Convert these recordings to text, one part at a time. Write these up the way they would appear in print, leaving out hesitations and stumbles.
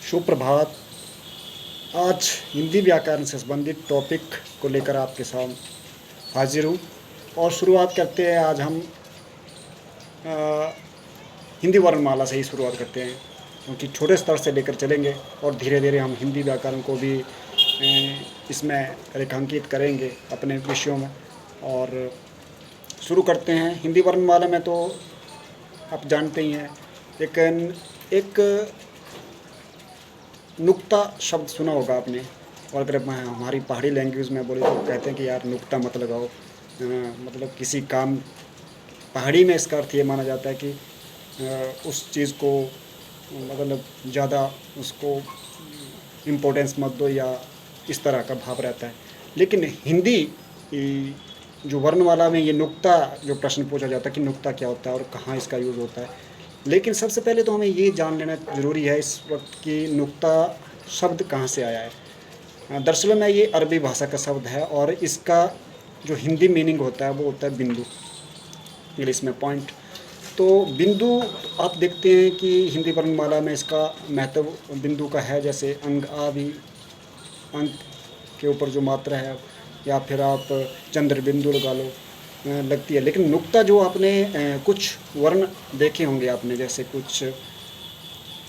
सुप्रभात। आज हिंदी व्याकरण से संबंधित टॉपिक को लेकर आपके सामने हाजिर हूँ और शुरुआत करते हैं। आज हम हिंदी वर्णमाला से ही शुरुआत करते हैं, क्योंकि छोटे स्तर से लेकर चलेंगे और धीरे धीरे हम हिंदी व्याकरण को भी इसमें रेखांकित करेंगे अपने विषयों में। और शुरू करते हैं। हिंदी वर्णमाला में तो आप जानते ही हैं, एक नुक्ता शब्द सुना होगा आपने। और अगर मैं हमारी पहाड़ी लैंग्वेज में बोले तो कहते हैं कि यार नुक्ता मत लगाओ। मतलब किसी काम, पहाड़ी में इसका अर्थ ये माना जाता है कि उस चीज़ को मतलब ज़्यादा उसको इम्पोर्टेंस मत दो, या इस तरह का भाव रहता है। लेकिन हिंदी जो वर्णमाला में ये नुक्ता जो प्रश्न पूछा जाता है कि नुक्ता क्या होता है और कहाँ इसका यूज़ होता है। लेकिन सबसे पहले तो हमें ये जान लेना ज़रूरी है इस वक्त कि नुक्ता शब्द कहाँ से आया है। दरअसल में ये अरबी भाषा का शब्द है और इसका जो हिंदी मीनिंग होता है वो होता है बिंदु, इंग्लिश में पॉइंट। तो बिंदु आप देखते हैं कि हिंदी वर्णमाला में इसका महत्व बिंदु का है। जैसे अंग, आ भी अंक के ऊपर जो मात्रा है, या फिर आप चंद्र बिंदु लगा लो, लगती है। लेकिन नुक्ता जो आपने कुछ वर्ण देखे होंगे आपने, जैसे कुछ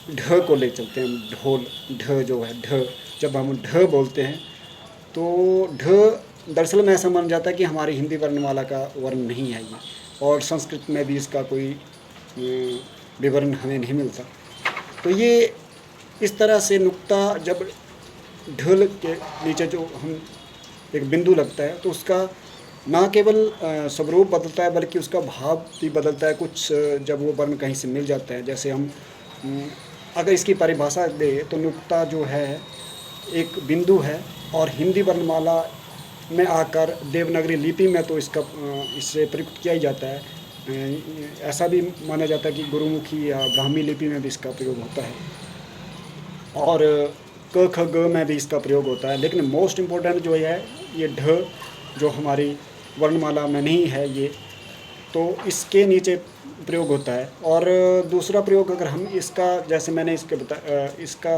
ढ को ले चलते हैं, ढोल, ढ जो है, ढ जब हम ढ बोलते हैं तो ढ दरअसल में ऐसा माना जाता है कि हमारी हिंदी वर्णमाला का वर्ण नहीं है ये, और संस्कृत में भी इसका कोई विवरण हमें नहीं मिलता। तो ये इस तरह से नुक्ता जब ढल के नीचे जो हम एक बिंदु लगता है तो उसका ना केवल स्वरूप बदलता है बल्कि उसका भाव भी बदलता है कुछ, जब वो वर्ण कहीं से मिल जाता है। जैसे हम अगर इसकी परिभाषा दें तो नुक्ता जो है एक बिंदु है, और हिंदी वर्णमाला में आकर देवनागरी लिपि में तो इससे प्रयुक्त किया ही जाता है। ऐसा भी माना जाता है कि गुरुमुखी या ब्राह्मी लिपि में भी इसका प्रयोग होता है, और क ख ग में भी इसका प्रयोग होता है। लेकिन मोस्ट इम्पोर्टेंट जो है ये ढ जो हमारी वर्णमाला में नहीं है ये, तो इसके नीचे प्रयोग होता है। और दूसरा प्रयोग अगर हम इसका, जैसे मैंने इसका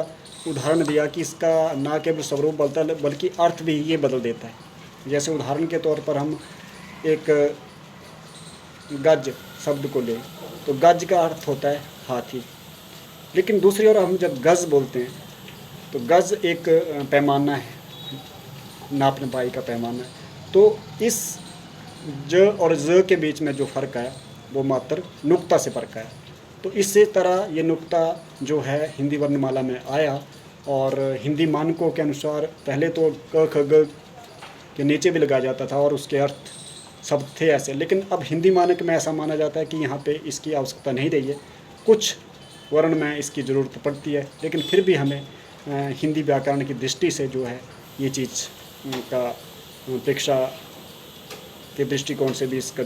उदाहरण दिया कि इसका ना केवल स्वरूप बदलता है बल्कि अर्थ भी ये बदल देता है। जैसे उदाहरण के तौर पर हम एक गज शब्द को लें तो गज का अर्थ होता है हाथी। लेकिन दूसरी ओर हम जब गज बोलते हैं तो गज एक पैमाना है, नापने पाई का पैमाना है। तो इस ज और ज के बीच में जो फ़र्क है वो मात्र नुक्ता से फ़र्क है। तो इसी तरह ये नुक्ता जो है हिंदी वर्णमाला में आया, और हिंदी मानकों के अनुसार पहले तो क ख ग के नीचे भी लगाया जाता था और उसके अर्थ शब्द थे ऐसे। लेकिन अब हिंदी मानक में ऐसा माना जाता है कि यहाँ पे इसकी आवश्यकता नहीं रही है, कुछ वर्ण में इसकी ज़रूरत पड़ती है। लेकिन फिर भी हमें हिंदी व्याकरण की दृष्टि से जो है ये चीज़ का अपेक्षा के दृष्टिकोण से भी इसका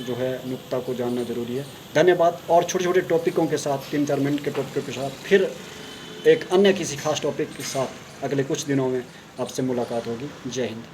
जो है नुक्ता को जानना ज़रूरी है। धन्यवाद। और छोटे छोटे टॉपिकों के साथ, 3-4 मिनट के टॉपिकों के साथ फिर एक अन्य किसी खास टॉपिक के साथ अगले कुछ दिनों में आपसे मुलाकात होगी। जय हिंद।